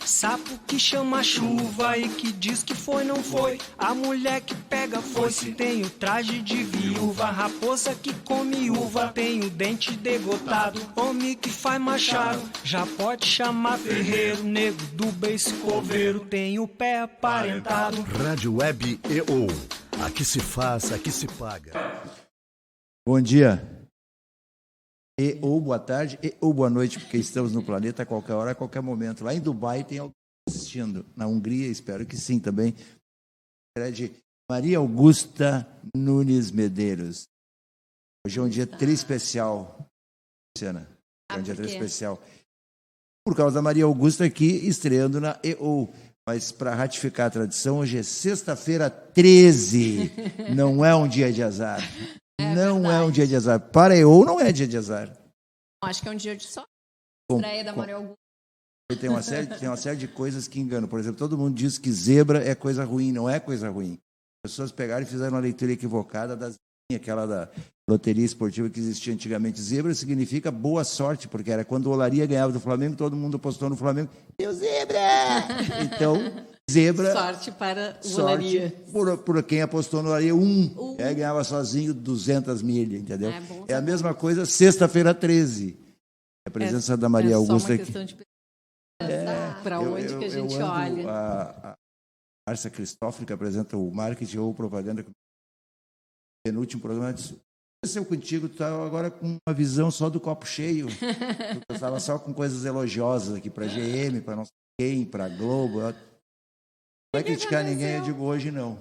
Sapo que chama chuva e que diz que foi, não foi. A mulher que pega foice tem o traje de viúva. Raposa que come uva tem o dente degotado. Homem que faz machado já pode chamar ferreiro. Nego do beiço coveiro tem o pé aparentado. Rádio Web EO. Aqui se faz, aqui se paga. Bom dia. Ou boa tarde, ou boa noite, porque estamos no planeta a qualquer hora, a qualquer momento. Lá em Dubai tem alguém assistindo. Na Hungria, espero que sim também. Maria Augusta Nunes Medeiros. Hoje é um dia tri especial, Luciana. É um dia tri especial. Por causa da Maria Augusta aqui, estreando na EO. Mas para ratificar a tradição, hoje é sexta-feira 13. Não é um dia de azar. Não é um dia de azar. Para EO não é dia de azar. Acho que é um dia de só. Estreia da Maria Augusta. Tem uma série de coisas que enganam. Por exemplo, todo mundo diz que zebra é coisa ruim. Não é coisa ruim. As pessoas pegaram e fizeram uma leitura equivocada aquela da loteria esportiva que existia antigamente. Zebra significa boa sorte, porque era quando o Olaria ganhava do Flamengo, todo mundo apostou no Flamengo. Deu zebra! Então, zebra... Sorte para o Olaria. Por quem apostou no Olaria, ganhava sozinho 200 milhas, entendeu? É a mesma coisa, sexta-feira 13. A presença da Maria Augusta aqui. É só uma questão de para onde que a gente olha. A Márcia Cristófoli, que apresenta o marketing ou propaganda, penúltimo programa, disse: aconteceu contigo, tu estava agora com uma visão só do copo cheio. Tu estava só com coisas elogiosas aqui para GM, para não sei quem, para Globo. Não vai criticar ninguém, eu digo hoje não.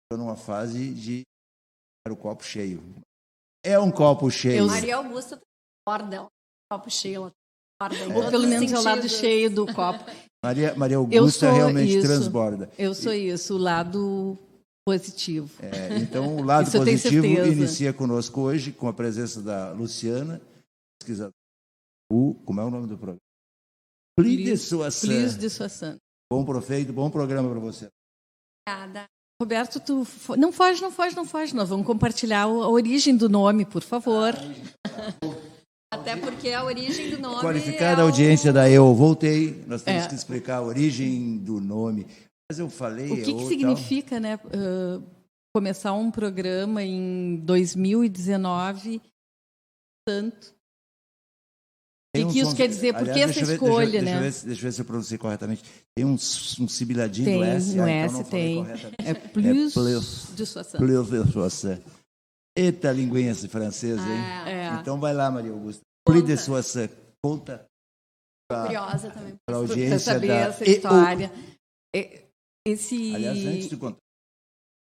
Estou numa fase de o copo cheio. É um copo cheio. Maria Augusta transborda, copo cheio. Ou pelo menos é o lado cheio do copo. Maria Augusta realmente transborda. Eu sou isso, o lado positivo. Então, o lado positivo inicia conosco hoje, com a presença da Luciana, pesquisadora. Como é o nome do programa? Plis de Soissons. Bom profeito, bom programa para você. Obrigada. Roberto, tu não foge. Nós vamos compartilhar a origem do nome, por favor. Até porque a origem do nome... Qualificada audiência da EO. Voltei, nós temos que explicar a origem do nome. Mas eu falei... O que significa, né, começar um programa em 2019 tanto? O que isso quer dizer? Por que essa escolha, né? Deixa eu ver se eu pronunciei corretamente. Tem um sibiladinho do S. No S tem. É plus de Soissons. Plus de Soissons. Eita, linguinha francesa, hein? Então vai lá, Maria Augusta. Plus de Soissons. Conta curiosa também. Para a audiência para saber essa história. Aliás, antes de contar,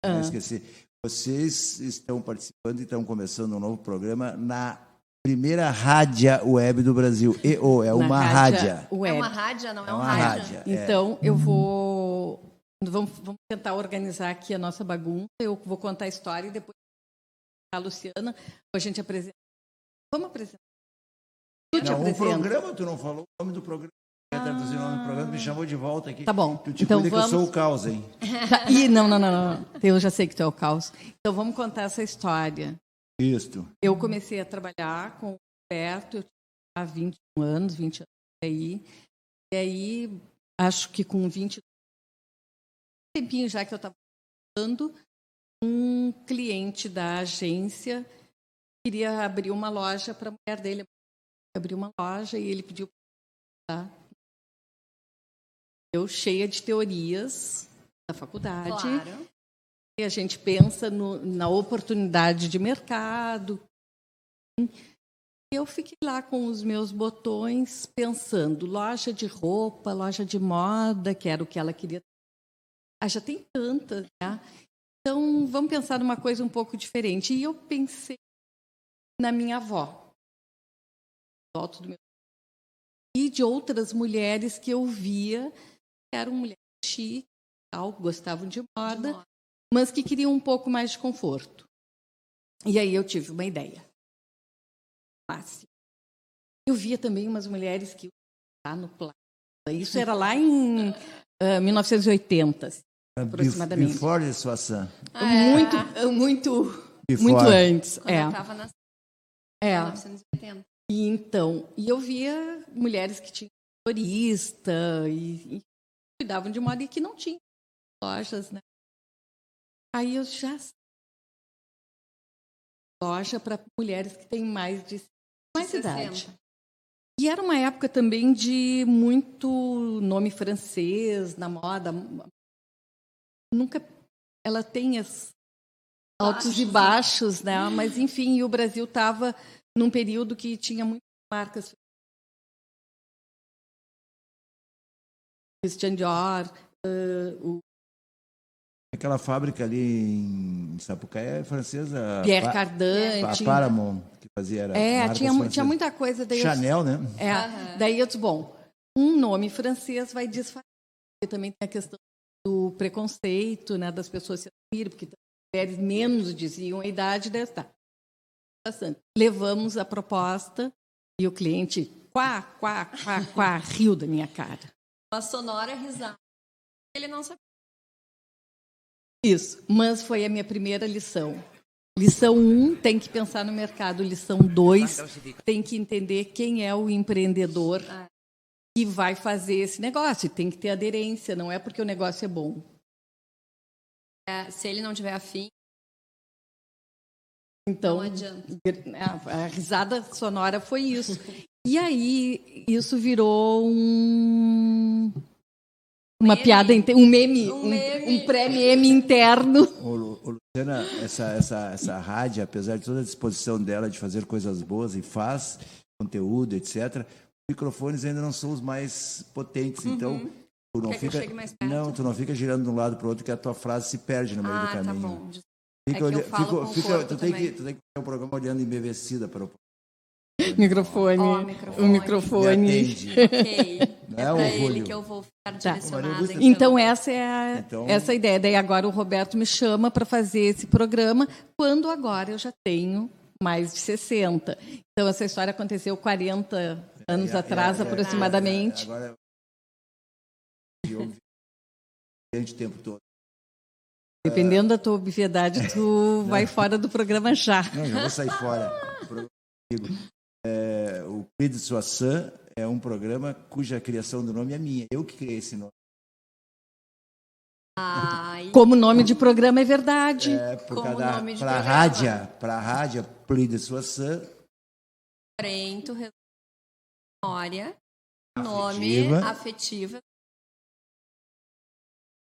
não esqueci. Vocês estão participando e estão começando um novo programa na primeira rádia web do Brasil. EO, é uma rádia. É uma rádia, não é uma rádia. Então, eu vamos tentar organizar aqui a nossa bagunça. Eu vou contar a história e depois a Luciana, a gente apresenta. Vamos apresentar. O programa, tu não falou o nome do programa. Quer traduzir o nome do programa, me chamou de volta aqui. Tá bom. Tu te cuida que eu sou o caos, hein? Não. Eu já sei que tu é o caos. Então, vamos contar essa história. Isso. Eu comecei a trabalhar com o Roberto, eu tinha há 21 anos, 20 anos aí. E aí, acho que com 20 tempinho já que eu estava trabalhando, um cliente da agência queria abrir uma loja para a mulher dele. Abriu uma loja e ele pediu para eu cheia de teorias da faculdade. Claro. E a gente pensa na oportunidade de mercado. Eu fiquei lá com os meus botões pensando, loja de roupa, loja de moda, que era o que ela queria. Já tem tanta, né? Então, vamos pensar numa coisa um pouco diferente. E eu pensei na minha avó, foto do meu e de outras mulheres que eu via, que eram mulheres chiques, gostavam de moda, mas que queriam um pouco mais de conforto. E aí eu tive uma ideia. Eu via também umas mulheres que estavam no plástico, Isso era lá em 1980, aproximadamente. Before de Soissons. Muito antes. Quando eu estava na 1980. E eu via mulheres que tinham florista e cuidavam de moda e que não tinham lojas, né? Aí eu já loja para mulheres que têm mais idade. E era uma época também de muito nome francês na moda. Nunca ela tem altos e baixos, né? Mas enfim, o Brasil estava num período que tinha muitas marcas. Christian Dior, Aquela fábrica ali em Sapucaí é francesa. Pierre Cardin. A Paramount, que fazia. Tinha muita coisa. Daí Chanel, né? Daí eu disse, bom, um nome francês vai desfazer. Porque também tem a questão do preconceito, né, das pessoas se assumirem, porque mulheres menos diziam a idade dessa. Levamos a proposta e o cliente riu da minha cara. Uma sonora risada. Ele não sabia. Isso, mas foi a minha primeira lição. Lição 1, tem que pensar no mercado. Lição 2, tem que entender quem é o empreendedor que vai fazer esse negócio. Tem que ter aderência, não é porque o negócio é bom. Se ele não tiver afim, então, não adianta. A risada sonora foi isso. E aí, isso virou uma piada, um meme, um pré-meme interno. Luciana, essa rádio, apesar de toda a disposição dela de fazer coisas boas e faz conteúdo, etc., os microfones ainda não são os mais potentes, então tu não fica, tu não fica girando de um lado para o outro que a tua frase se perde no meio do caminho. Tá bom. Tu tem que fazer um programa olhando embevecida para o microfone. O microfone. Ok. Não é para orgulho. ele que eu vou ficar direcionada. Então, essa é essa ideia. Daí agora o Roberto me chama para fazer esse programa, quando agora eu já tenho mais de 60. Então, essa história aconteceu 40 anos atrás, aproximadamente. Agora, eu vi o tempo todo. Dependendo da tua obviedade, tu vai fora do programa já. Não, já vou sair fora. O Prix de Soissons é um programa cuja criação do nome é minha. Eu que criei esse nome. Como nome de programa é verdade. Para a rádio, Prix de Soissons. Frente, memória, nome, afetiva.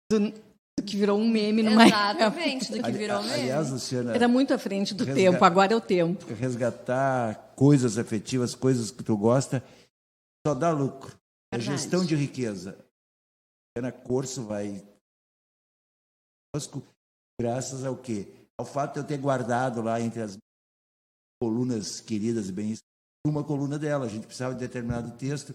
Do que virou um meme numa Exatamente, do que virou meme. Aliás, Luciana, era muito à frente do tempo, agora é o tempo. Resgatar coisas afetivas, coisas que tu gosta, só dá lucro. É gestão de riqueza. A Luciana Corso vai graças ao quê? Ao fato de eu ter guardado lá entre as colunas queridas e bem uma coluna dela. A gente precisava de determinado texto.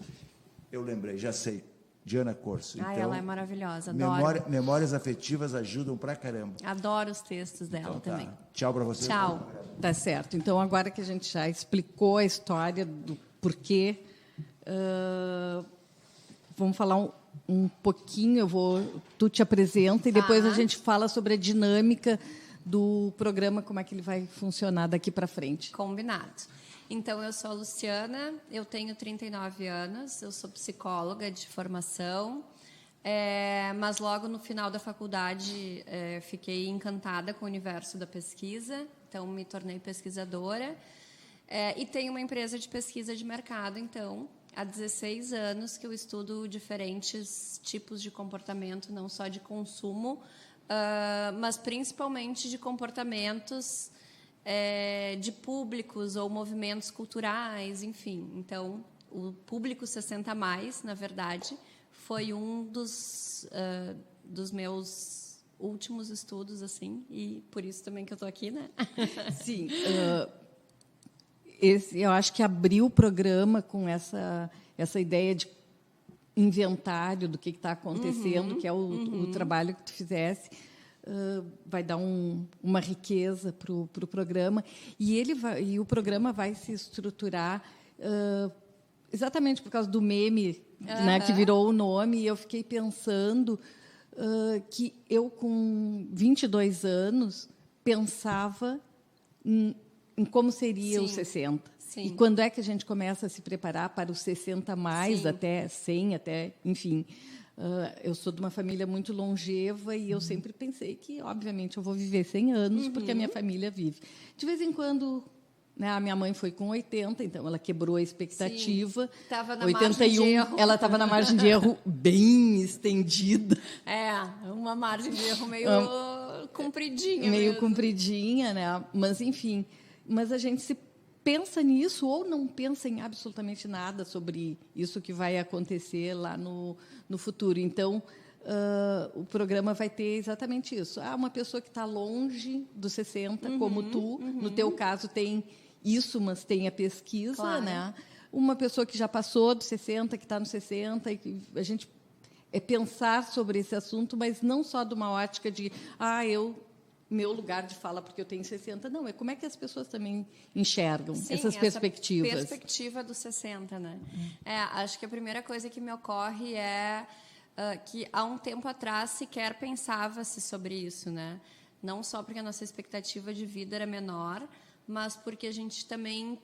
Eu lembrei, já sei. Diana Corso. Então, ela é maravilhosa, adoro. Memórias afetivas ajudam pra caramba. Adoro os textos dela também. Tchau pra você. Tchau. Tá certo. Então, agora que a gente já explicou a história do porquê, vamos falar um pouquinho, tu te apresenta e depois a gente fala sobre a dinâmica do programa, como é que ele vai funcionar daqui para frente. Combinado. Então, eu sou a Luciana, eu tenho 39 anos, eu sou psicóloga de formação, mas logo no final da faculdade fiquei encantada com o universo da pesquisa, então me tornei pesquisadora e tenho uma empresa de pesquisa de mercado, então, há 16 anos que eu estudo diferentes tipos de comportamento, não só de consumo, mas principalmente de comportamentos de públicos ou movimentos culturais, enfim. Então, o Público 60+, na verdade, foi um dos meus últimos estudos, assim, e por isso também que eu estou aqui, né? Sim. Eu acho que abriu o programa com essa ideia de inventário do que está acontecendo, que é o trabalho que tu fizesse. Vai dar uma riqueza para o programa e o programa vai se estruturar exatamente por causa do meme né, que virou o nome, e eu fiquei pensando que eu, com 22 anos, pensava em como seria os 60. Sim. E quando é que a gente começa a se preparar para os 60 mais, Sim. até 100, até, enfim. Eu sou de uma família muito longeva e eu sempre pensei que, obviamente, eu vou viver 100 anos, porque a minha família vive. De vez em quando, né, a minha mãe foi com 80, então ela quebrou a expectativa. Estava na 81, margem de erro. ela estava na margem de erro bem estendida. Uma margem de erro meio compridinha. Meio mesmo. compridinha, né? Mas, enfim, mas a gente se pensa nisso ou não pensa em absolutamente nada sobre isso que vai acontecer lá no futuro. Então, o programa vai ter exatamente isso. Uma pessoa que está longe dos 60, como tu, no teu caso tem isso, mas tem a pesquisa, Claro. né? Uma pessoa que já passou dos 60, que está nos 60, e que a gente pensar sobre esse assunto, mas não só de uma ótica de meu lugar de fala porque eu tenho 60. Não, é como é que as pessoas também enxergam essas perspectivas. Essa perspectiva dos 60, né? Acho que a primeira coisa que me ocorre é que há um tempo atrás sequer pensava-se sobre isso, né? Não só porque a nossa expectativa de vida era menor, mas porque a gente também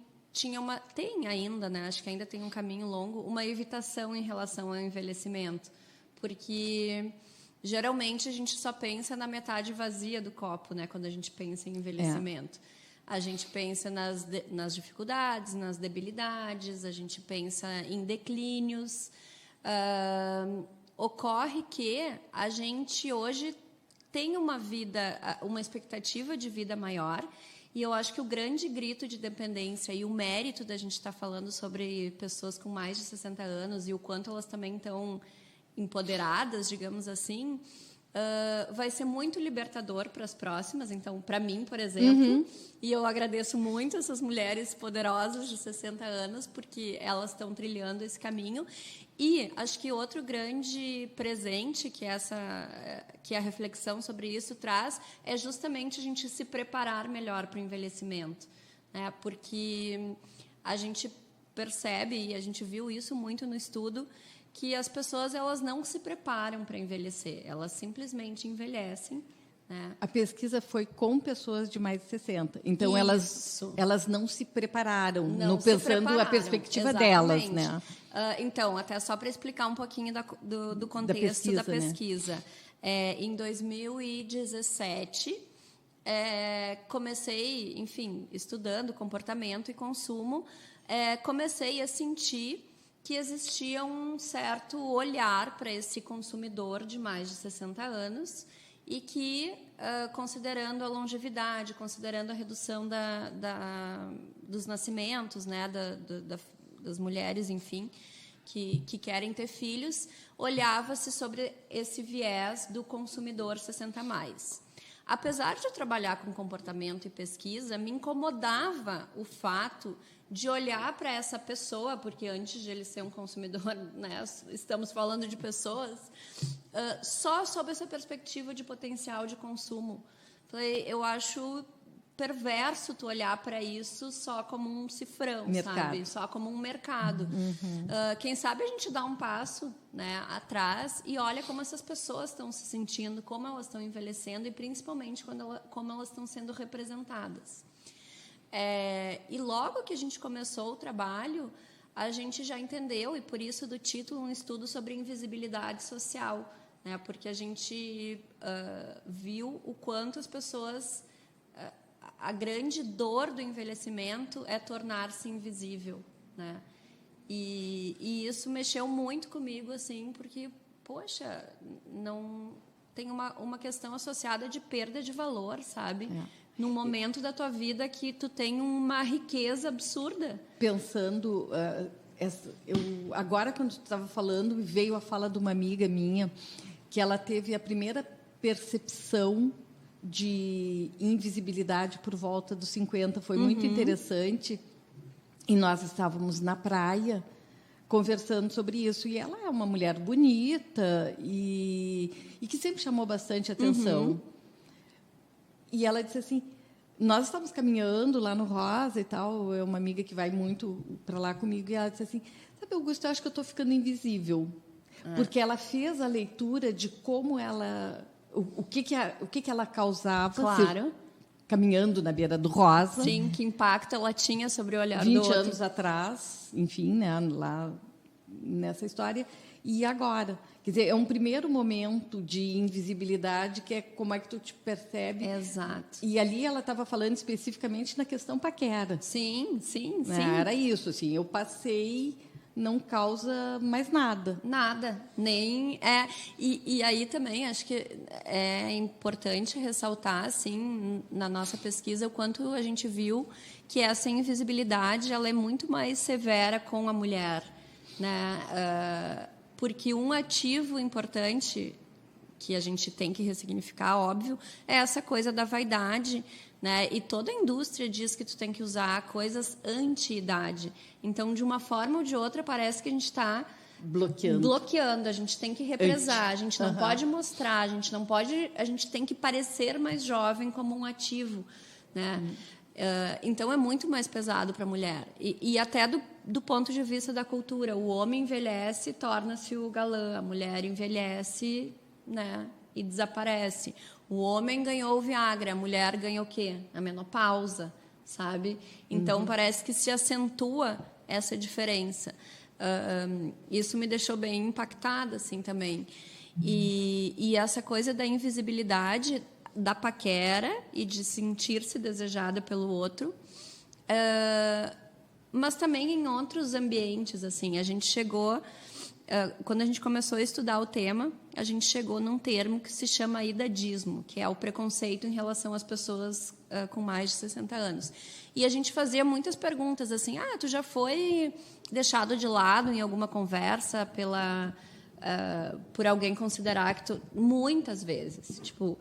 tem ainda, né? Acho que ainda tem um caminho longo, uma evitação em relação ao envelhecimento, porque geralmente a gente só pensa na metade vazia do copo, né? Quando a gente pensa em envelhecimento. A gente pensa nas dificuldades, nas debilidades, a gente pensa em declínios. Ocorre que a gente hoje tem uma expectativa de vida maior, e eu acho que o grande grito de dependência e o mérito da gente estar falando sobre pessoas com mais de 60 anos e o quanto elas também estão empoderadas, digamos assim, vai ser muito libertador para as próximas. Então, para mim, por exemplo, e eu agradeço muito essas mulheres poderosas de 60 anos, porque elas estão trilhando esse caminho. E acho que outro grande presente que a reflexão sobre isso traz é justamente a gente se preparar melhor para o envelhecimento, né? Porque a gente percebe, e a gente viu isso muito no estudo, que as pessoas elas não se preparam para envelhecer, elas simplesmente envelhecem, né? A pesquisa foi com pessoas de mais de 60, então elas não se prepararam, pensando a perspectiva exatamente. delas, né? Então, até só para explicar um pouquinho do contexto da pesquisa. Né? Em 2017, comecei, enfim, estudando comportamento e consumo, comecei a sentir que existia um certo olhar para esse consumidor de mais de 60 anos e que, considerando a longevidade, considerando a redução dos nascimentos, né, das mulheres, enfim, que querem ter filhos, olhava-se sobre esse viés do consumidor 60+. Apesar de eu trabalhar com comportamento e pesquisa, me incomodava o fato de olhar para essa pessoa, porque antes de ele ser um consumidor, né, estamos falando de pessoas, só sob essa perspectiva de potencial de consumo. Eu acho perverso tu olhar para isso só como um cifrão, sabe? Só como um mercado. Quem sabe a gente dá um passo, né, atrás e olha como essas pessoas estão se sentindo, como elas estão envelhecendo e principalmente como elas estão sendo representadas. E logo que a gente começou o trabalho, a gente já entendeu, e por isso do título, um estudo sobre invisibilidade social, né? Porque a gente viu o quanto as pessoas... a grande dor do envelhecimento é tornar-se invisível, né? E isso mexeu muito comigo, assim, porque, poxa, não tem uma questão associada de perda de valor, sabe? Num momento da tua vida que tu tem uma riqueza absurda. Pensando, agora quando tu estava falando, veio a fala de uma amiga minha, que ela teve a primeira percepção de invisibilidade por volta dos 50, foi muito interessante, e nós estávamos na praia conversando sobre isso, e ela é uma mulher bonita e que sempre chamou bastante atenção. E ela disse assim, nós estávamos caminhando lá no Rosa e tal, é uma amiga que vai muito para lá comigo, e ela disse assim, sabe, Augusto, eu acho que eu estou ficando invisível. Porque ela fez a leitura de como ela... O que ela causava, Claro. caminhando na beira do Rosa. Sim, que impacto ela tinha sobre o olhar 20 do outro. anos atrás, enfim, né, lá nessa história. E agora? Quer dizer, é um primeiro momento de invisibilidade, que é como é que tu te percebe. Exato. E ali ela estava falando especificamente na questão paquera. Sim, sim, Né? sim. Era isso, assim, eu passei, não causa mais nada. Nada, nem e aí também acho que é importante ressaltar assim na nossa pesquisa o quanto a gente viu que essa invisibilidade ela é muito mais severa com a mulher, né? Porque um ativo importante que a gente tem que ressignificar, óbvio, é essa coisa da vaidade, né? E toda a indústria diz que tu tem que usar coisas anti-idade. Então, de uma forma ou de outra, parece que a gente está bloqueando. A gente tem que represar, a gente não pode mostrar, a gente tem que parecer mais jovem como um ativo, né? Então é muito mais pesado para a mulher e até do ponto de vista da cultura, o homem envelhece, torna-se o galã, a mulher envelhece, né, e desaparece. O homem ganhou o Viagra, a mulher ganhou o quê? A menopausa, sabe? Então parece que se acentua essa diferença. Isso me deixou bem impactada, assim, também. E essa coisa da invisibilidade da paquera e de sentir-se desejada pelo outro, mas também em outros ambientes, assim. A gente chegou, quando a gente começou a estudar o tema, a gente chegou num termo que se chama idadismo, que é o preconceito em relação às pessoas com mais de 60 anos. E a gente fazia muitas perguntas, assim, tu já foi deixado de lado em alguma conversa por alguém considerar que tu... Muitas vezes, tipo...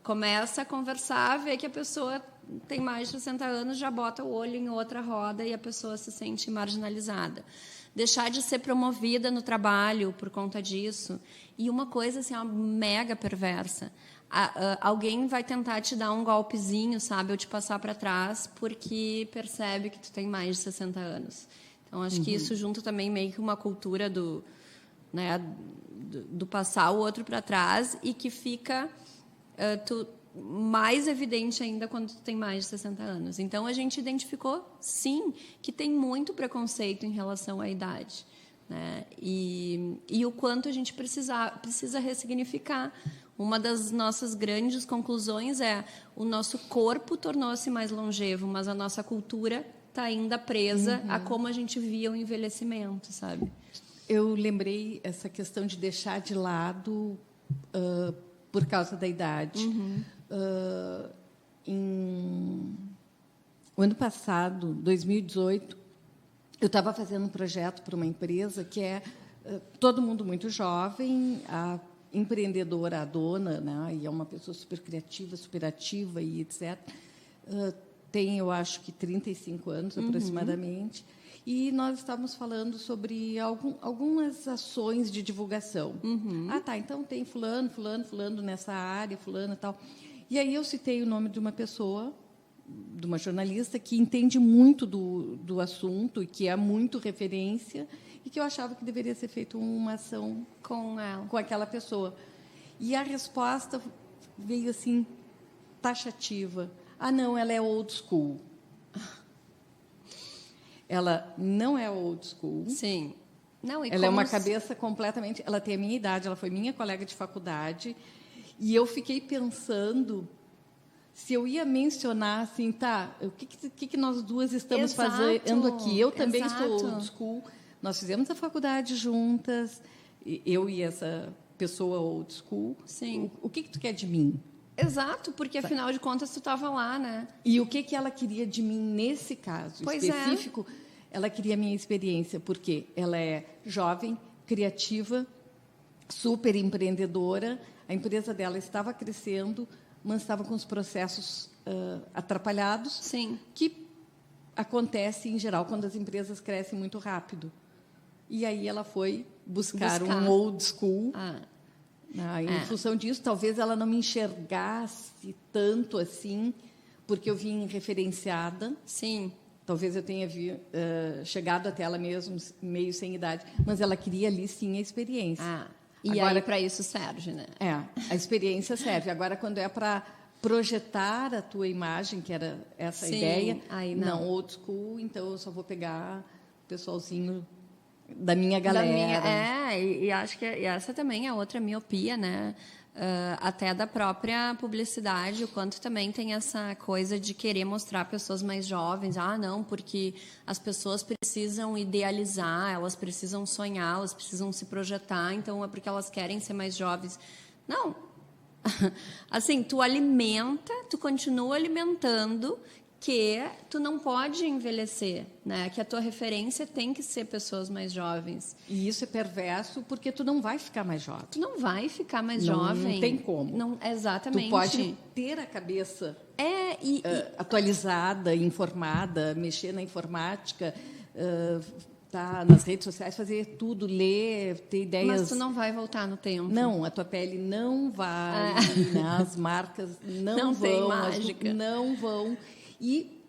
Começa a conversar, vê que a pessoa tem mais de 60 anos, já bota o olho em outra roda e a pessoa se sente marginalizada. Deixar de ser promovida no trabalho por conta disso. E uma coisa assim, uma mega perversa. Alguém vai tentar te dar um golpezinho, sabe? Ou te passar para trás porque percebe que tu tem mais de 60 anos. Então, acho que isso junto também meio que uma cultura do passar o outro para trás e que fica... mais evidente ainda quando tu tem mais de 60 anos. Então, a gente identificou, sim, que tem muito preconceito em relação à idade. Né? E o quanto a gente precisa ressignificar. Uma das nossas grandes conclusões é o nosso corpo tornou-se mais longevo, mas a nossa cultura está ainda presa a como a gente via o envelhecimento, sabe? Eu lembrei essa questão de deixar de lado... por causa da idade. O ano passado, 2018, eu estava fazendo um projeto para uma empresa que é todo mundo muito jovem, a empreendedora, a dona, né, e é uma pessoa super criativa, super ativa e etc. Tem, eu acho que 35 anos aproximadamente. E nós estávamos falando sobre algumas ações de divulgação. Então tem fulano nessa área, fulano e tal. E aí eu citei o nome de uma pessoa, de uma jornalista, que entende muito do assunto e que é muito referência e que eu achava que deveria ser feita uma ação com ela, com aquela pessoa. E a resposta veio assim, taxativa. Não, ela é old school. Ela não é old school. Sim. Não, ela é uma cabeça completamente... Ela tem a minha idade, ela foi minha colega de faculdade. E eu fiquei pensando se eu ia mencionar assim, o que nós duas estamos fazendo aqui. Eu também estou old school. Nós fizemos a faculdade juntas, eu e essa pessoa old school. Sim. O que tu quer de mim? Exato, porque afinal de contas tu estava lá, né? E o que ela queria de mim nesse caso específico? Ela queria a minha experiência, porque ela é jovem, criativa, super empreendedora. A empresa dela estava crescendo, mas estava com os processos atrapalhados. Sim. Que acontece em geral quando as empresas crescem muito rápido. E aí ela foi buscar um old school. Em função disso, talvez ela não me enxergasse tanto assim, porque eu vim referenciada. Sim. Talvez eu tenha chegado até ela mesmo meio sem idade, mas ela queria ali sim a experiência. E agora, aí para isso serve, né? A experiência serve. Agora, quando é para projetar a tua imagem, que era essa ideia, aí não, old school, então eu só vou pegar o pessoalzinho da minha galera. E acho que essa também é outra miopia, né? Até da própria publicidade, o quanto também tem essa coisa de querer mostrar pessoas mais jovens. Não, porque as pessoas precisam idealizar, elas precisam sonhar, elas precisam se projetar, então é porque elas querem ser mais jovens. Não. Assim, tu continua alimentando que tu não pode envelhecer, né? Que a tua referência tem que ser pessoas mais jovens. E isso é perverso porque tu não vai ficar mais jovem. Tu não vai ficar mais jovem. Não tem como. Não, exatamente. Tu pode ter a cabeça atualizada, informada, mexer na informática, tá nas redes sociais, fazer tudo, ler, ter ideias. Mas tu não vai voltar no tempo. Não, a tua pele não vai, né? As marcas não vão, tem mágica. Não vão. E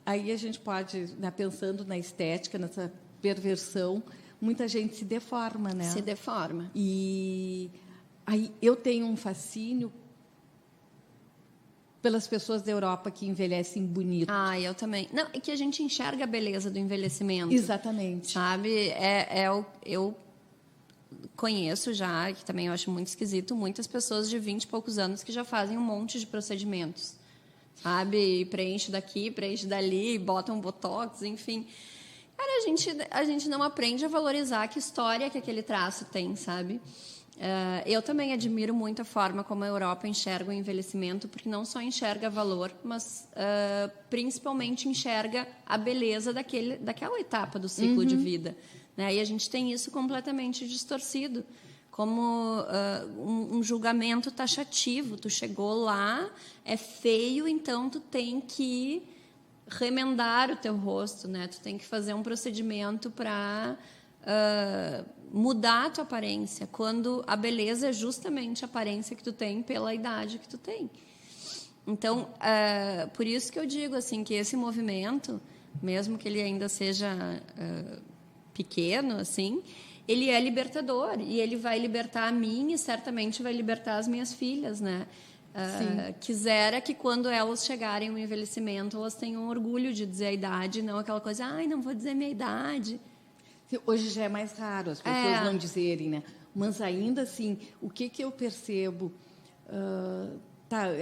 aí a gente pode, né, pensando na estética, nessa perversão, muita gente se deforma, né? Se deforma. E aí eu tenho um fascínio pelas pessoas da Europa que envelhecem bonito. Eu também. Não, é que a gente enxerga a beleza do envelhecimento. Exatamente. Sabe? Eu conheço já, que também eu acho muito esquisito, muitas pessoas de 20 e poucos anos que já fazem um monte de procedimentos. Sabe? E preenche daqui, preenche dali, botam botox, enfim. Cara, a gente não aprende a valorizar que história que aquele traço tem, sabe? Eu também admiro muito a forma como a Europa enxerga o envelhecimento, porque não só enxerga valor, mas principalmente enxerga a beleza daquela etapa do ciclo de vida, né? E a gente tem isso completamente distorcido, como um julgamento taxativo. Tu chegou lá, é feio, então tu tem que remendar o teu rosto, né? Tu tem que fazer um procedimento para mudar a tua aparência, quando a beleza é justamente a aparência que tu tem pela idade que tu tem. Então, por isso que eu digo assim, que esse movimento, mesmo que ele ainda seja pequeno, assim, ele é libertador, e ele vai libertar a mim e certamente vai libertar as minhas filhas, né? Quisera que quando elas chegarem ao envelhecimento, elas tenham orgulho de dizer a idade, não aquela coisa, não vou dizer minha idade. Hoje já é mais raro as pessoas não dizerem, né? Mas ainda assim, o que eu percebo...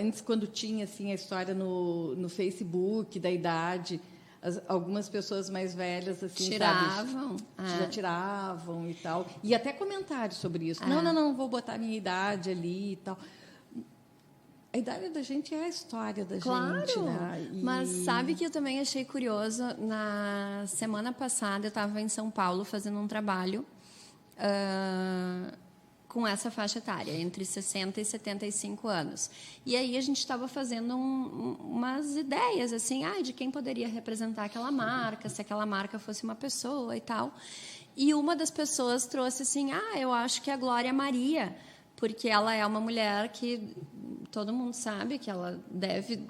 antes, quando tinha assim, a história no Facebook da idade, algumas pessoas mais velhas assim, tiravam, já tiravam e tal, e até comentários sobre isso. Não, vou botar minha idade ali e tal. A idade da gente é a história da gente, né? Mas sabe que eu também achei curioso? Na semana passada eu estava em São Paulo fazendo um trabalho com essa faixa etária, entre 60 e 75 anos. E aí a gente estava fazendo umas ideias, assim, de quem poderia representar aquela marca, se aquela marca fosse uma pessoa e tal. E uma das pessoas trouxe assim, eu acho que é a Glória Maria, porque ela é uma mulher que todo mundo sabe que ela deve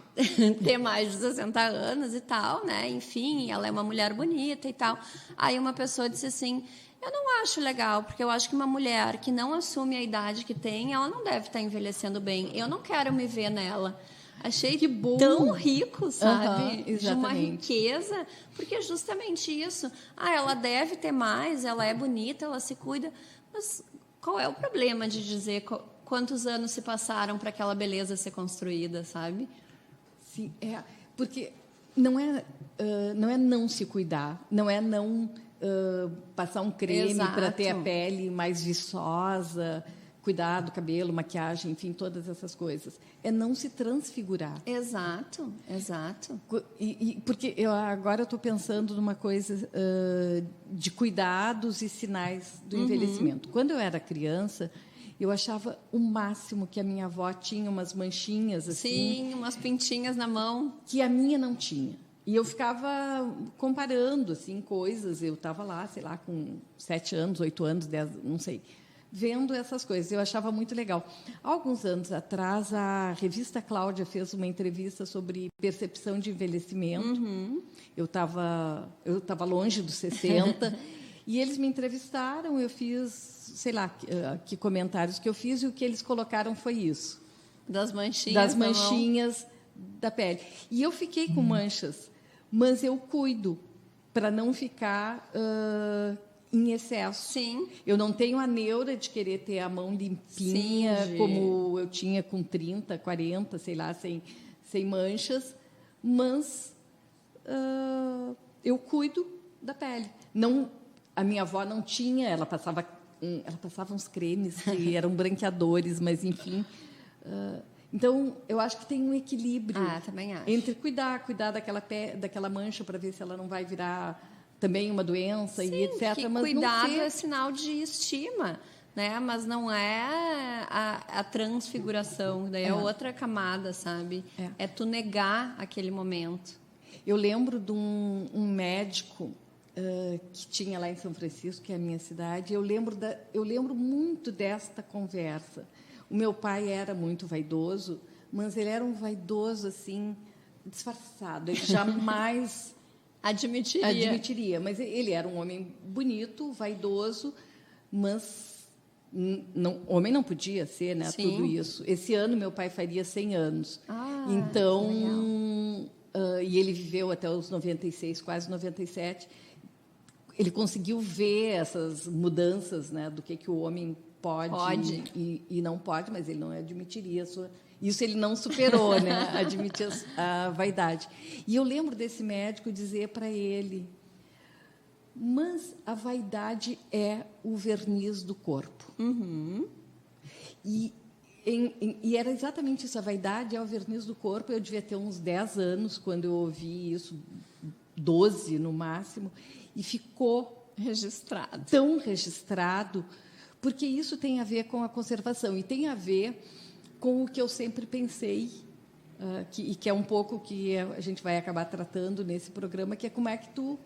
ter mais de 60 anos e tal, né? Enfim, ela é uma mulher bonita e tal. Aí uma pessoa disse assim, eu não acho legal, porque eu acho que uma mulher que não assume a idade que tem, ela não deve estar envelhecendo bem. Eu não quero me ver nela. Achei que bom. Tão rico, sabe? Exatamente. De uma riqueza, porque é justamente isso. Ela deve ter mais, ela é bonita, ela se cuida, mas qual é o problema de dizer quantos anos se passaram para aquela beleza ser construída, sabe? Sim, porque não é não se cuidar, não é não passar um creme para ter a pele mais viçosa, cuidar do cabelo, maquiagem, enfim, todas essas coisas. É não se transfigurar. Exato. Porque agora eu estou pensando numa coisa de cuidados e sinais do envelhecimento. Quando eu era criança, eu achava o máximo que a minha avó tinha umas manchinhas assim. Sim, umas pintinhas na mão. Que a minha não tinha. E eu ficava comparando assim, coisas. Eu estava lá, sei lá, com 7 anos, 8 anos, 10, não sei. vendo essas coisas. Eu achava muito legal. Há alguns anos atrás, a revista Cláudia fez uma entrevista sobre percepção de envelhecimento. Eu estava longe dos 60 e eles me entrevistaram. Eu fiz, sei lá, que comentários que eu fiz, e o que eles colocaram foi isso. Das manchinhas. Das manchinhas da pele. E eu fiquei com manchas, mas eu cuido para não ficar em excesso. Sim. Eu não tenho a neura de querer ter a mão limpinha, Sim, como eu tinha com 30, 40, sei lá, sem manchas, mas eu cuido da pele. Não, a minha avó não tinha, ela passava uns cremes que eram branqueadores, mas, enfim. Então, eu acho que tem um equilíbrio também acho. entre cuidar daquela mancha para ver se ela não vai virar também uma doença, e etc. Que Mas cuidado não ser... é sinal de estima, né? Mas não é a transfiguração, daí é outra camada, sabe? É tu negar aquele momento. Eu lembro de um médico que tinha lá em São Francisco, que é a minha cidade. Eu lembro muito desta conversa. O meu pai era muito vaidoso, mas ele era um vaidoso assim disfarçado. Ele jamais admitiria, mas ele era um homem bonito, vaidoso, mas homem não podia ser, né? Sim. Tudo isso. Esse ano meu pai faria 100 anos. Então, e ele viveu até os 96, quase 97. Ele conseguiu ver essas mudanças, né, do que o homem pode. E não pode, mas ele não admitiria isso. Ele não superou, né? Admitir a vaidade. E eu lembro desse médico dizer para ele: mas a vaidade é o verniz do corpo. E era exatamente isso, a vaidade é o verniz do corpo. Eu devia ter uns 10 anos quando eu ouvi isso, 12 no máximo, e ficou tão registrado, porque isso tem a ver com a conservação e tem a ver com o que eu sempre pensei, que é um pouco que a gente vai acabar tratando nesse programa, que é como é que tu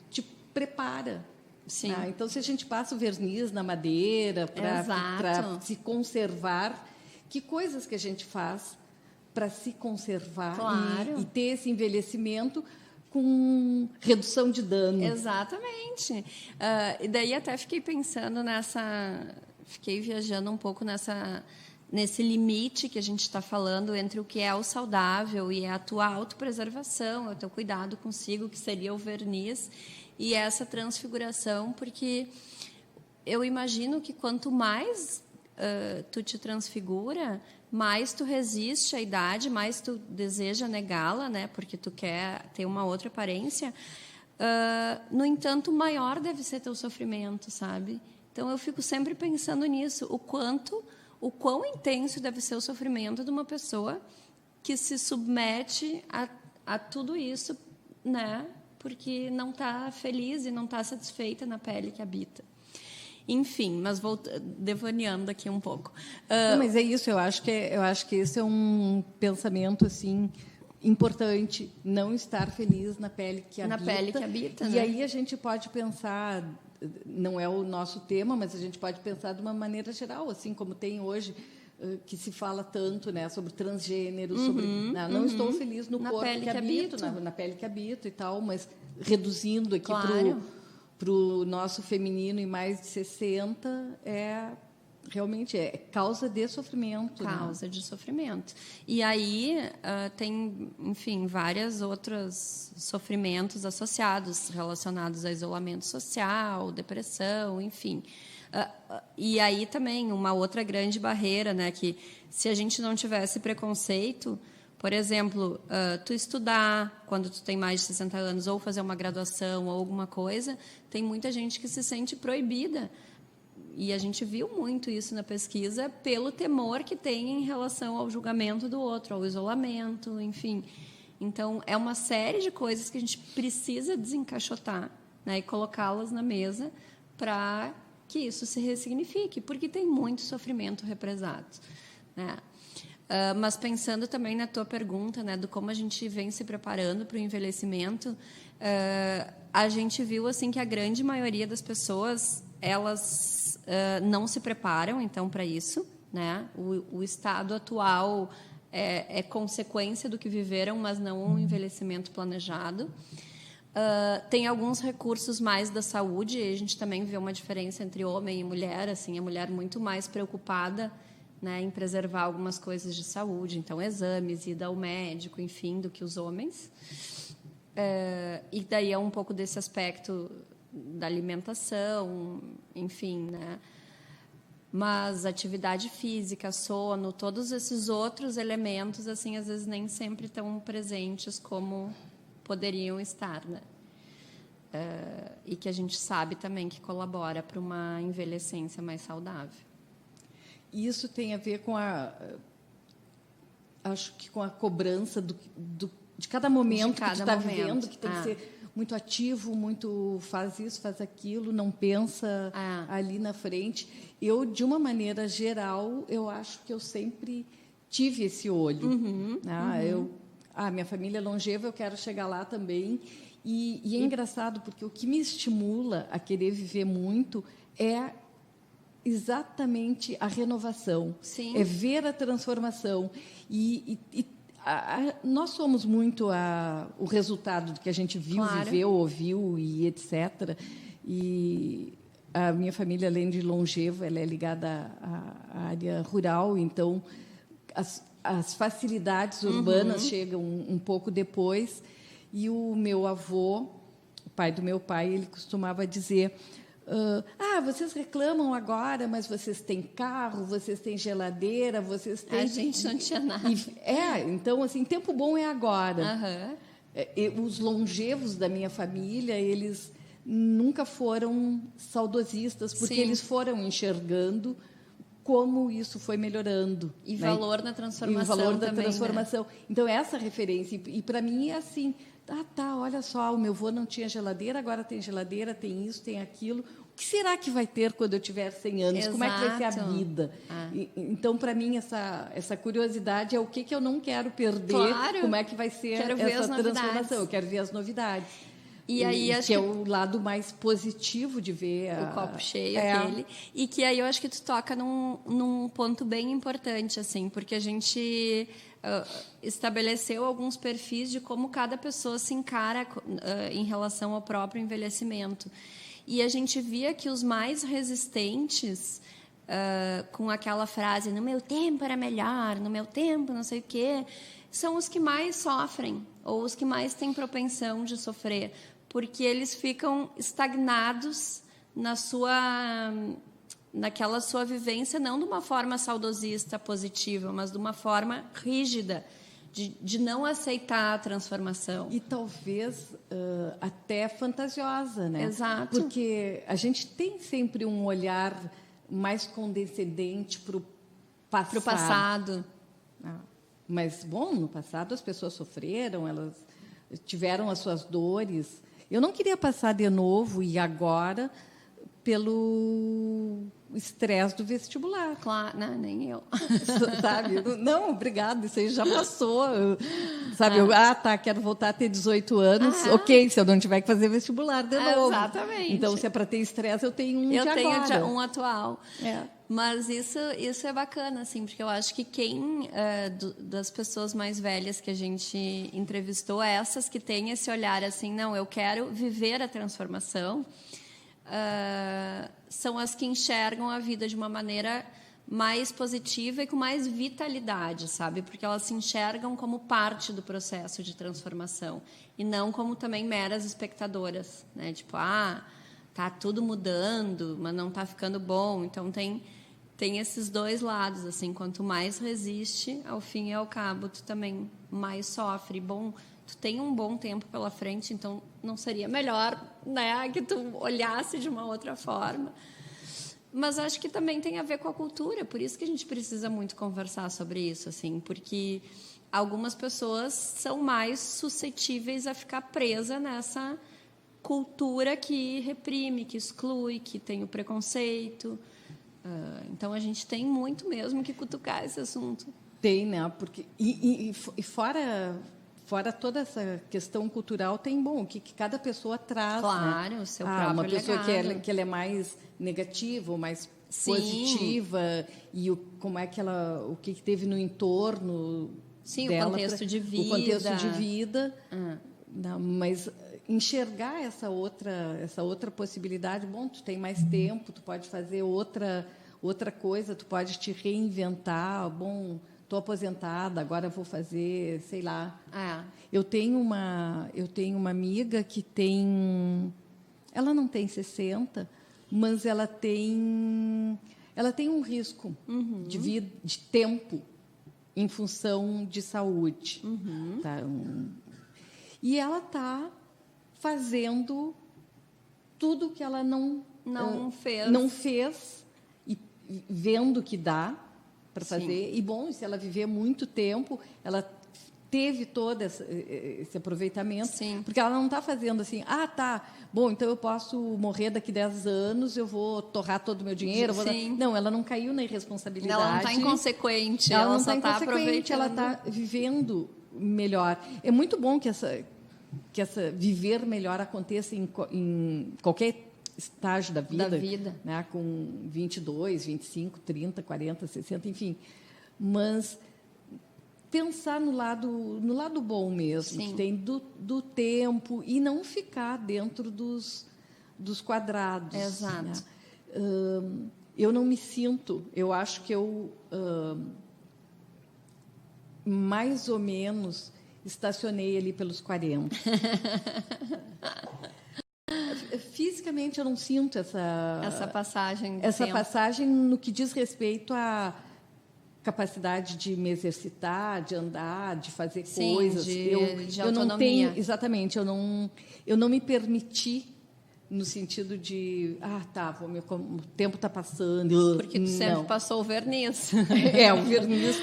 te prepara. Sim. Então, se a gente passa o verniz na madeira para se conservar, que coisas que a gente faz para se conservar e ter esse envelhecimento com redução de dano. Exatamente. E daí até fiquei pensando fiquei viajando um pouco nesse limite que a gente está falando entre o que é o saudável e a tua autopreservação, o teu cuidado consigo, que seria o verniz, e essa transfiguração, porque eu imagino que quanto mais tu te transfigura, mais tu resiste à idade, mais tu deseja negá-la, né? Porque tu quer ter uma outra aparência. No entanto, maior deve ser teu sofrimento, sabe? Então, eu fico sempre pensando nisso, o quão intenso deve ser o sofrimento de uma pessoa que se submete a tudo isso, né? Porque não está feliz e não está satisfeita na pele que habita. Enfim, mas devaneando aqui um pouco. Não, mas é isso, eu acho que esse é um pensamento assim importante, não estar feliz na pele que habita. Na pele que habita, e né? aí a gente pode pensar, não é o nosso tema, mas a gente pode pensar de uma maneira geral, assim como tem hoje, que se fala tanto, né, sobre transgênero, sobre não estou feliz no corpo que habito, na pele que habito e tal, mas reduzindo aqui para o nosso feminino em mais de 60, realmente é causa de sofrimento. Causa de sofrimento. E aí tem, enfim, vários outros sofrimentos associados, relacionados a isolamento social, depressão, enfim. E aí também uma outra grande barreira, né, que se a gente não tivesse preconceito, por exemplo, tu estudar quando tu tem mais de 60 anos, ou fazer uma graduação ou alguma coisa, tem muita gente que se sente proibida. E a gente viu muito isso na pesquisa pelo temor que tem em relação ao julgamento do outro, ao isolamento, enfim. Então, é uma série de coisas que a gente precisa desencaixotar, né, e colocá-las na mesa para que isso se ressignifique, porque tem muito sofrimento represado, né? Mas pensando também na tua pergunta, né, do como a gente vem se preparando para o envelhecimento, a gente viu assim que a grande maioria das pessoas elas não se preparam, então, para isso, né? O estado atual é consequência do que viveram, mas não um envelhecimento planejado. Tem alguns recursos mais da saúde, e a gente também vê uma diferença entre homem e mulher, assim, a mulher muito mais preocupada, né, em preservar algumas coisas de saúde, então exames, ida ao médico, enfim, do que os homens. E daí é um pouco desse aspecto da alimentação, enfim, né? Mas atividade física, sono, todos esses outros elementos, assim, às vezes nem sempre estão presentes como poderiam estar, né? E que a gente sabe também que colabora para uma envelhecência mais saudável. E isso tem a ver com acho que com a cobrança de cada momento que tu está vivendo, que tem que ser muito ativo, muito faz isso, faz aquilo, não pensa ali na frente. Eu, de uma maneira geral, eu acho que eu sempre tive esse olho. Minha família é longeva, eu quero chegar lá também. E é engraçado, porque o que me estimula a querer viver muito é exatamente a renovação. Sim. É ver a transformação. Nós somos muito o resultado do que a gente viu, claro, viveu, ouviu e etc. E a minha família, além de longeva, ela é ligada à área rural, então as facilidades urbanas chegam um pouco depois. E o meu avô, o pai do meu pai, ele costumava dizer: vocês reclamam agora, mas vocês têm carro, vocês têm geladeira, vocês têm... A gente não tinha nada. Então, assim, tempo bom é agora. Os longevos da minha família, eles nunca foram saudosistas, porque eles foram enxergando como isso foi melhorando. E valor na transformação. E o valor da também, transformação. Né? Então, essa referência. E para mim é assim... olha só, o meu avô não tinha geladeira, agora tem geladeira, tem isso, tem aquilo. O que será que vai ter quando eu tiver 100 anos? Exato. Como é que vai ser a vida? Então, para mim, essa curiosidade é o que eu não quero perder, claro. Como é que vai ser essa transformação. Eu quero ver as novidades. E aí, acho que é o lado mais positivo de ver o copo cheio, aquele. E que aí eu acho que tu toca num ponto bem importante, assim, porque a gente estabeleceu alguns perfis de como cada pessoa se encara em relação ao próprio envelhecimento. E a gente via que os mais resistentes, com aquela frase, no meu tempo era melhor, no meu tempo não sei o quê, são os que mais sofrem, ou os que mais têm propensão de sofrer, porque eles ficam estagnados naquela sua vivência, não de uma forma saudosista, positiva, mas de uma forma rígida, de não aceitar a transformação. E talvez até fantasiosa, né? Exato. Porque a gente tem sempre um olhar mais condescendente para o passado. Para o passado. Mas, bom, no passado as pessoas sofreram, elas tiveram as suas dores. Eu não queria passar de novo, e agora, pelo estresse do vestibular. Claro, não, nem eu. Sabe? Não, obrigada, isso aí já passou. Sabe? Quero voltar a ter 18 anos. Ok, se eu não tiver que fazer vestibular de novo. Exatamente. Então, se é para ter estresse, eu tenho um agora. Eu tenho um atual. Mas isso é bacana, assim, porque eu acho que das pessoas mais velhas que a gente entrevistou, essas que têm esse olhar assim, não, eu quero viver a transformação, são as que enxergam a vida de uma maneira mais positiva e com mais vitalidade, sabe? Porque elas se enxergam como parte do processo de transformação e não como também meras espectadoras, né? Tipo, tá tudo mudando, mas não tá ficando bom. Então tem esses dois lados, assim, quanto mais resiste, ao fim e ao cabo, tu também mais sofre. Bom, tu tem um bom tempo pela frente, então não seria melhor, né, que tu olhasse de uma outra forma. Mas acho que também tem a ver com a cultura, por isso que a gente precisa muito conversar sobre isso, assim, porque algumas pessoas são mais suscetíveis a ficar presa nessa cultura que reprime, que exclui, que tem o preconceito. Então, a gente tem muito mesmo que cutucar esse assunto. Tem, né? Porque, e fora fora toda essa questão cultural, tem o que cada pessoa traz. Claro, né? o seu próprio uma pessoa legado. que ela é mais negativa, ou mais Sim. positiva, e como é que o que teve no entorno Sim, dela, o contexto de vida. o contexto de vida. Não, mas enxergar essa outra possibilidade, tu tem mais tempo, tu pode fazer outra coisa, tu pode te reinventar, estou aposentada, agora vou fazer, sei lá. Eu tenho uma amiga que ela não tem 60, mas ela tem um risco de vida, de tempo, em função de saúde. Tá? E ela está fazendo tudo que ela não fez e vendo que dá para fazer. E, se ela viver muito tempo, ela teve todo esse aproveitamento. Sim. Porque ela não está fazendo assim, então eu posso morrer daqui 10 anos, eu vou torrar todo o meu dinheiro. Não, ela não caiu na irresponsabilidade. Ela não está inconsequente, ela não só está aproveitando. Ela está vivendo melhor. É muito bom que essa viver melhor aconteça em qualquer estágio da vida. Né? Com 22, 25, 30, 40, 60, enfim. Mas pensar no lado bom mesmo, que tem do tempo, e não ficar dentro dos quadrados. Exato. Né? Eu não me sinto, eu acho que eu mais ou menos estacionei ali pelos 40. Fisicamente eu não sinto essa passagem. Passagem no que diz respeito à capacidade de me exercitar, de andar, de fazer coisas. De eu autonomia. Não tenho, exatamente, eu não me permiti no sentido de o tempo está passando. Porque tu sempre passou o verniz. O verniz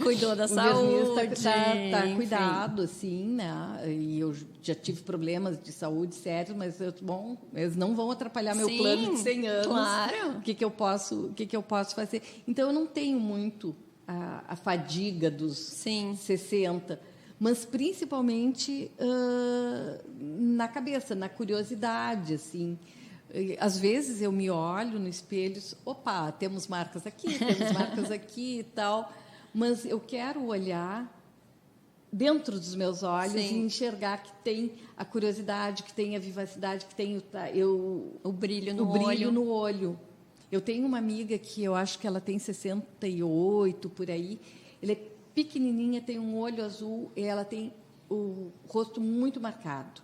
cuidou da saúde. Está cuidado, assim, né? E eu já tive problemas de saúde sérios, mas eles não vão atrapalhar meu plano de 100 anos. Claro. O que eu posso fazer? Então, eu não tenho muito a fadiga dos 60, mas principalmente na cabeça, na curiosidade, assim. Às vezes eu me olho no espelho, temos marcas aqui e tal, mas eu quero olhar dentro dos meus olhos e enxergar que tem a curiosidade, que tem a vivacidade, que tem o brilho no olho. Eu tenho uma amiga que eu acho que ela tem 68, por aí. Ela é pequenininha, tem um olho azul e ela tem o rosto muito marcado.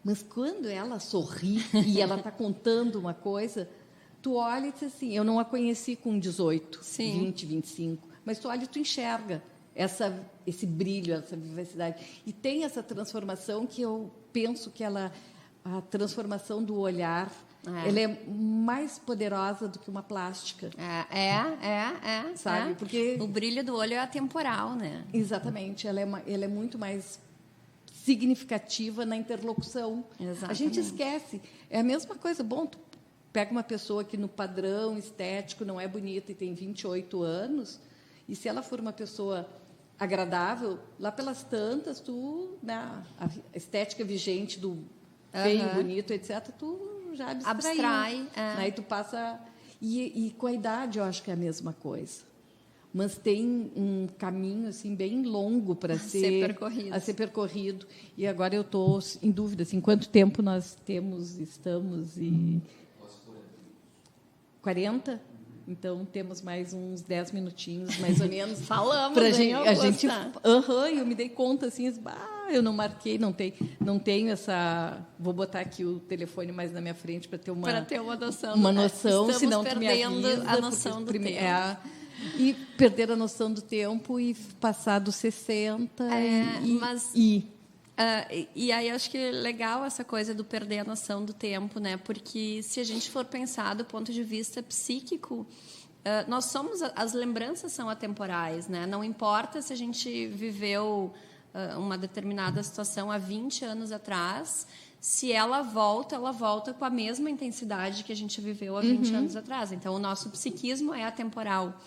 Mas quando ela sorri e ela está contando uma coisa, tu olha e diz assim, eu não a conheci com 18, 20, 25, mas tu olha e tu enxerga esse brilho, essa vivacidade. E tem essa transformação que eu penso que a transformação do olhar, ela é mais poderosa do que uma plástica. Sabe? Porque o brilho do olho é atemporal, né? Exatamente. Ela é muito mais significativa na interlocução. Exatamente. A gente esquece. É a mesma coisa. Tu pega uma pessoa que no padrão estético não é bonita e tem 28 anos, e se ela for uma pessoa agradável, lá pelas tantas, a estética vigente do feio, bonito, etc., tu já abstrai. Aí tu passa... E com a idade, eu acho que é a mesma coisa. Mas tem um caminho assim, bem longo para ser percorrido. E agora eu estou em dúvida, assim, quanto tempo nós estamos... 40? Então, temos mais uns 10 minutinhos, mais ou menos. Falamos, eu me dei conta, assim, eu não marquei, não tenho essa... Vou botar aqui o telefone mais na minha frente para ter uma noção. Uma noção, senão tu me avisa. Estamos perdendo a noção do tempo. E perder a noção do tempo e passar dos 60 E aí acho que é legal essa coisa do perder a noção do tempo, né? Porque se a gente for pensar do ponto de vista psíquico, as lembranças são atemporais, né? Não importa se a gente viveu uma determinada situação há 20 anos atrás, se ela volta com a mesma intensidade que a gente viveu há 20 anos atrás. Então, o nosso psiquismo é atemporal.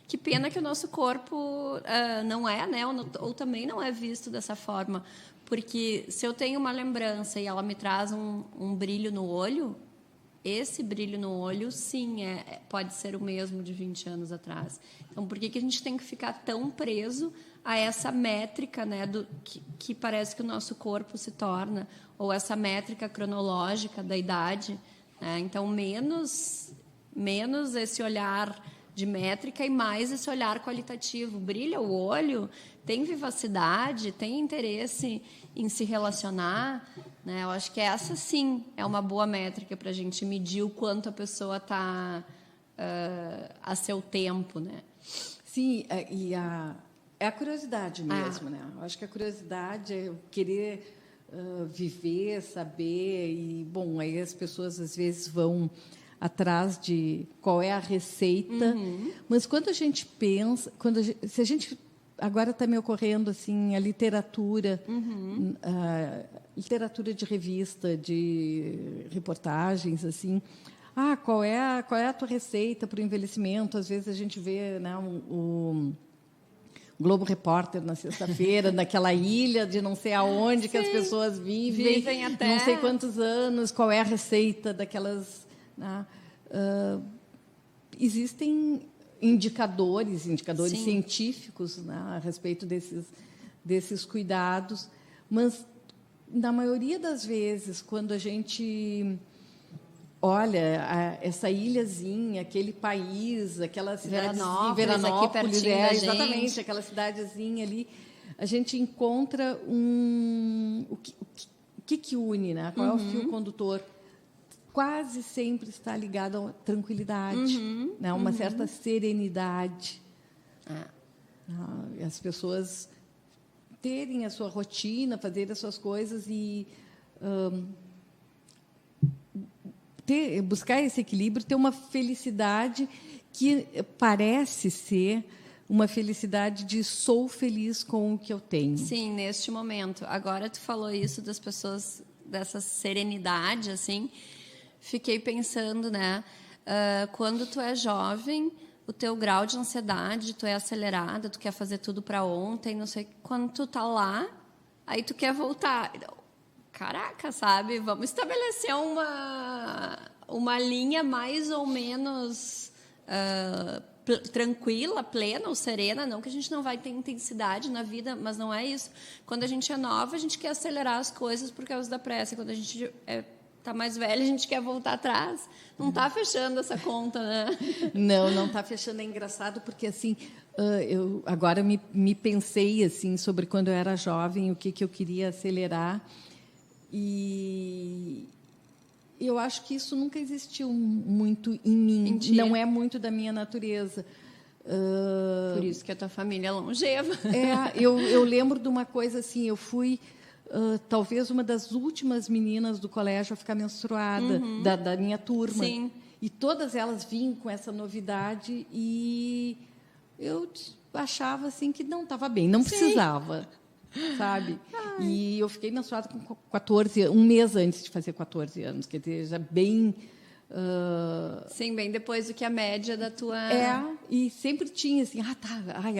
Que pena que o nosso corpo não é, né? Ou também não é visto dessa forma. Porque se eu tenho uma lembrança e ela me traz um brilho no olho, esse brilho no olho, sim, pode ser o mesmo de 20 anos atrás. Então, por que a gente tem que ficar tão preso a essa métrica, né, que parece que o nosso corpo se torna, ou essa métrica cronológica da idade, né? Então, menos esse olhar de métrica e mais esse olhar qualitativo. Brilha o olho, tem vivacidade, tem interesse em se relacionar, né? Eu acho que essa, sim, é uma boa métrica para a gente medir o quanto a pessoa está a seu tempo, né? Sim, é a curiosidade mesmo, né? Eu acho que a curiosidade é o querer viver, saber, e, bom, aí as pessoas às vezes vão atrás de qual é a receita, mas quando a gente pensa, se a gente agora está me ocorrendo assim a literatura, literatura de revista, de reportagens, assim, qual é a tua receita para o envelhecimento? Às vezes a gente vê, né, o Globo Repórter na sexta-feira, naquela ilha de não sei aonde que as pessoas vivem até não sei quantos anos, qual é a receita daquelas, né? Existem indicadores Sim. científicos, né, a respeito desses cuidados, mas na maioria das vezes, quando a gente olha essa ilhazinha, aquele país, aquela cidadezinha, Veranópolis, aqui pertinho da gente. exatamente, aquela cidadezinha ali, a gente encontra o que une, né? Qual é o fio condutor? Quase sempre está ligado à tranquilidade, né? Uma certa serenidade. As pessoas terem a sua rotina, fazerem as suas coisas e buscar esse equilíbrio, ter uma felicidade que parece ser uma felicidade de sou feliz com o que eu tenho. Sim, neste momento. Agora tu falou isso das pessoas, dessa serenidade, assim, fiquei pensando, né? Quando tu é jovem, o teu grau de ansiedade, tu é acelerada, tu quer fazer tudo para ontem, não sei. Quando tu tá lá, aí tu quer voltar. Caraca, sabe? Vamos estabelecer uma linha mais ou menos tranquila, plena ou serena. Não que a gente não vai ter intensidade na vida, mas não é isso. Quando a gente é nova, a gente quer acelerar as coisas por causa da pressa. Quando a gente está mais velha, a gente quer voltar atrás. Não está fechando essa conta, né? Não está fechando. É engraçado porque, assim, eu agora me pensei assim, sobre quando eu era jovem, o que eu queria acelerar. E eu acho que isso nunca existiu muito em mim. Mentira. Não é muito da minha natureza. Por isso que a tua família é longeva. Eu lembro de uma coisa assim, eu fui talvez uma das últimas meninas do colégio a ficar menstruada, da minha turma. Sim. E todas elas vinham com essa novidade e eu achava assim que não estava bem, não precisava. Sabe? E eu fiquei menstruada com 14 anos, um mês antes de fazer 14 anos, quer dizer, já bem... Sim, bem depois do que a média da tua... e sempre tinha assim,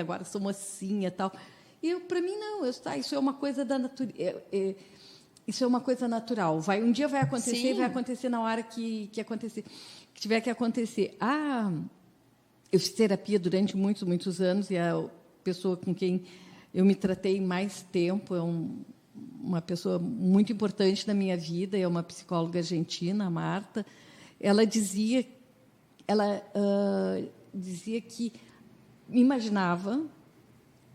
agora sou mocinha e tal. E para mim, não, isso é uma coisa da natureza. Isso é uma coisa natural. Um dia vai acontecer, Sim. vai acontecer na hora que tiver que acontecer. Eu fiz terapia durante muitos, muitos anos, e a pessoa com quem eu me tratei mais tempo é uma pessoa muito importante na minha vida, é uma psicóloga argentina, a Marta. Ela dizia que imaginava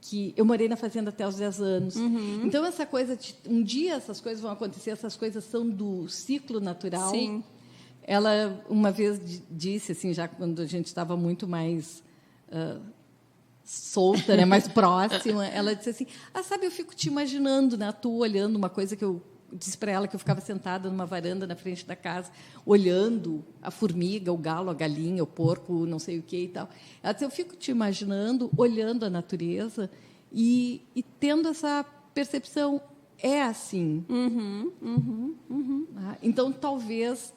que eu morei na fazenda até os 10 anos. Então, essa coisa de um dia essas coisas vão acontecer, essas coisas são do ciclo natural. Sim. Ela, uma vez, disse, assim, já quando a gente estava muito mais... solta, né, mais próxima, ela disse assim, sabe, eu fico te imaginando, né, tu olhando uma coisa que eu disse para ela, que eu ficava sentada numa varanda na frente da casa, olhando a formiga, o galo, a galinha, o porco, não sei o que e tal. Ela disse, eu fico te imaginando, olhando a natureza e tendo essa percepção, é assim. Então, talvez,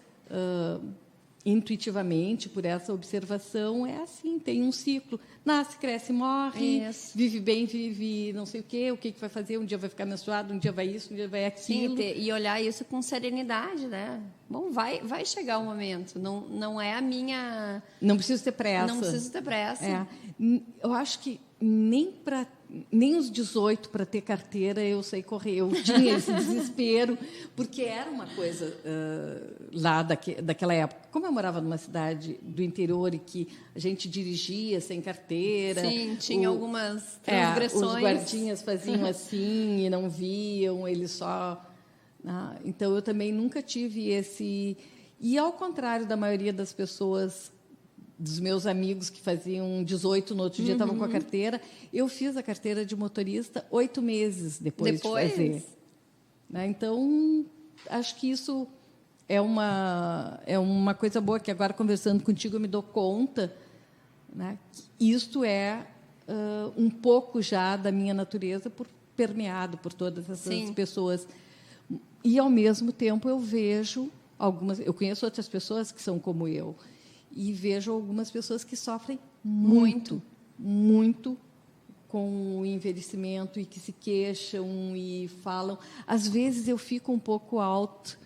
intuitivamente, por essa observação, é assim, tem um ciclo. Nasce, cresce, morre, vive bem, vive não sei o que vai fazer, um dia vai ficar menstruado, um dia vai isso, um dia vai aquilo. Sim, e olhar isso com serenidade, né? Bom, vai chegar o momento, não é a minha... Não preciso ter pressa. Não preciso ter pressa. Eu acho que nem os 18 para ter carteira eu sei correr. Eu tinha esse desespero, porque era uma coisa lá daquela época. Como eu morava numa cidade do interior e que a gente dirigia sem carteira... Sim, tinha algumas transgressões. Os guardinhas faziam assim e não viam, eles só... então, eu também nunca tive esse... E, ao contrário da maioria das pessoas... dos meus amigos que faziam 18 no outro dia estavam com a carteira. Eu fiz a carteira de motorista 8 meses depois de fazer. Então, acho que isso é uma coisa boa, que agora, conversando contigo, eu me dou conta, né, que isto é um pouco já da minha natureza, permeado por todas essas pessoas. E, ao mesmo tempo, eu vejo eu conheço outras pessoas que são como eu, e vejo algumas pessoas que sofrem muito com o envelhecimento e que se queixam e falam. Às vezes eu fico um pouco alto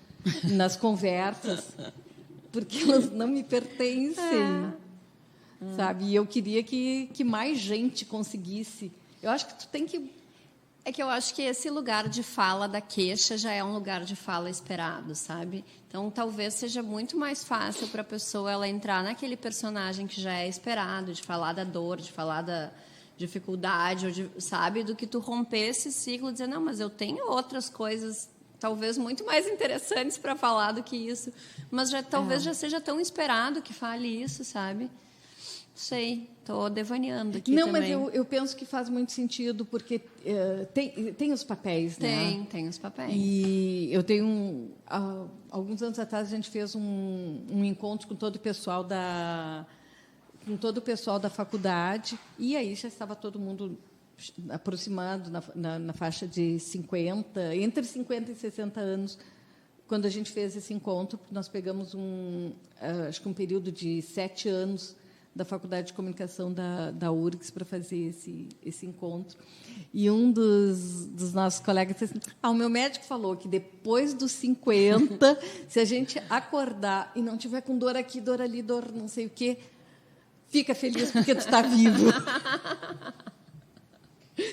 nas conversas, porque elas não me pertencem, sabe? E eu queria que mais gente conseguisse. Eu acho que tu tem que... É que eu acho que esse lugar de fala da queixa já é um lugar de fala esperado, sabe? Então, talvez seja muito mais fácil para a pessoa ela entrar naquele personagem que já é esperado, de falar da dor, de falar da dificuldade, sabe? Do que tu romper esse ciclo e dizer, não, mas eu tenho outras coisas, talvez muito mais interessantes para falar do que isso. Mas talvez já seja tão esperado que fale isso, sabe? Sei, estou devaneando aqui também. Não, mas eu penso que faz muito sentido, porque tem os papéis, né? Tem os papéis. E eu tenho... alguns anos atrás, a gente fez um encontro com todo o pessoal da faculdade, e aí já estava todo mundo aproximado na faixa de 50, entre 50 e 60 anos, quando a gente fez esse encontro. Nós pegamos acho que um período de 7 anos da Faculdade de Comunicação da URGS para fazer esse encontro. E um dos nossos colegas disse assim, o meu médico falou que depois dos 50, se a gente acordar e não tiver com dor aqui, dor ali, dor não sei o quê, fica feliz porque tu está vivo.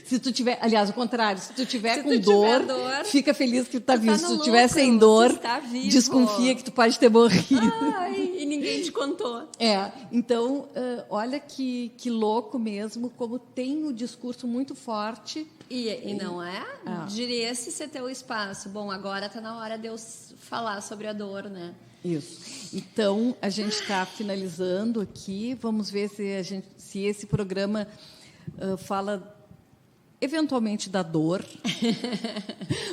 Se tu tiver, aliás, o contrário, se tu tiver com dor, fica feliz que tu está vivo. Se tu tiver sem dor, desconfia que tu pode ter morrido. E ninguém te contou. Então, olha que louco mesmo, como tem o discurso muito forte. E não é? Diria esse ser teu espaço. Bom, agora está na hora de eu falar sobre a dor, né? Isso. Então, a gente está finalizando aqui. Vamos ver se esse programa fala eventualmente da dor,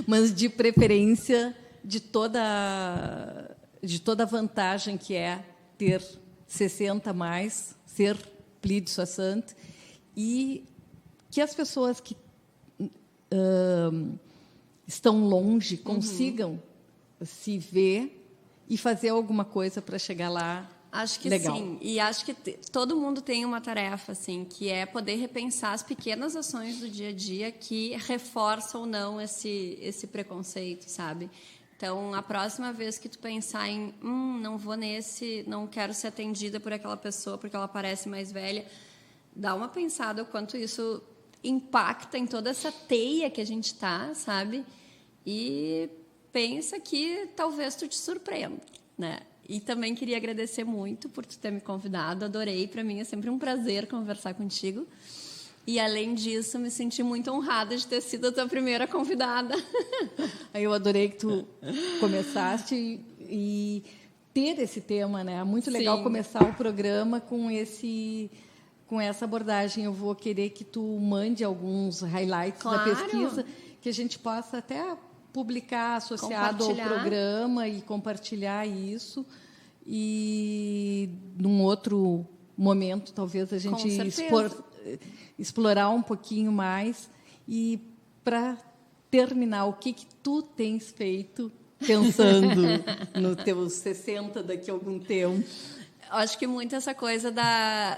mas de preferência de toda a vantagem que é ter 60 mais, ser plide soixante, e que as pessoas que estão longe consigam se ver e fazer alguma coisa para chegar lá. Acho que legal. Sim, e acho que todo mundo tem uma tarefa, assim, que é poder repensar as pequenas ações do dia a dia que reforçam ou não esse preconceito, sabe? Então, a próxima vez que tu pensar em não vou não quero ser atendida por aquela pessoa porque ela parece mais velha, dá uma pensada o quanto isso impacta em toda essa teia que a gente tá, sabe? E pensa que talvez tu te surpreenda, né? E também queria agradecer muito por tu ter me convidado. Adorei. Para mim é sempre um prazer conversar contigo. E, além disso, me senti muito honrada de ter sido a tua primeira convidada. Eu adorei que tu começaste e ter esse tema, né? É muito legal começar o programa com essa abordagem. Eu vou querer que tu mande alguns highlights da pesquisa, que a gente possa até publicar associado ao programa e compartilhar isso. E, num outro momento, talvez a gente explorar um pouquinho mais, e para terminar, o que tu tens feito pensando no teus 60 daqui a algum tempo? Acho que muito essa coisa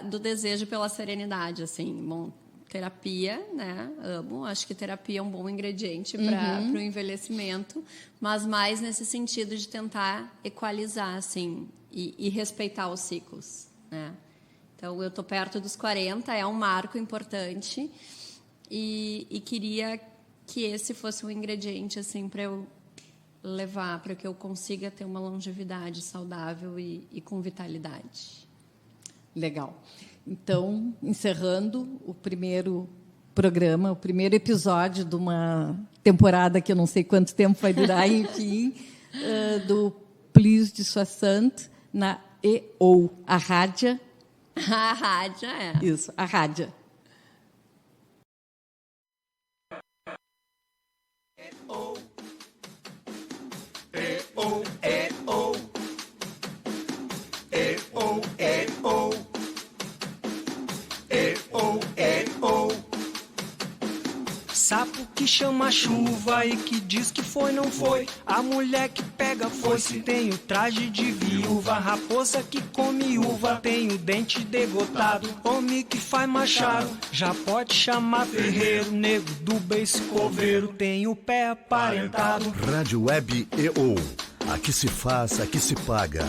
do desejo pela serenidade, assim. Bom, terapia, né? Amo. Acho que terapia é um bom ingrediente para o envelhecimento, mas mais nesse sentido de tentar equalizar, assim, e respeitar os ciclos, né? Então, eu estou perto dos 40, é um marco importante e queria que esse fosse um ingrediente, assim, para eu levar, para que eu consiga ter uma longevidade saudável e com vitalidade. Legal. Então, encerrando o primeiro programa, o primeiro episódio de uma temporada que eu não sei quanto tempo vai durar, enfim, do Plus de Soixante na EO, a rádio. A rádio, é. Isso, a rádio. Sapo que chama chuva e que diz que foi, não foi. A mulher que pega foice tem o traje de viúva. Raposa que come uva tem o dente degotado. Homem que faz machado já pode chamar ferreiro. Nego do beiço coveiro tem o pé aparentado. Rádio Web EO. Aqui se faz, aqui se paga.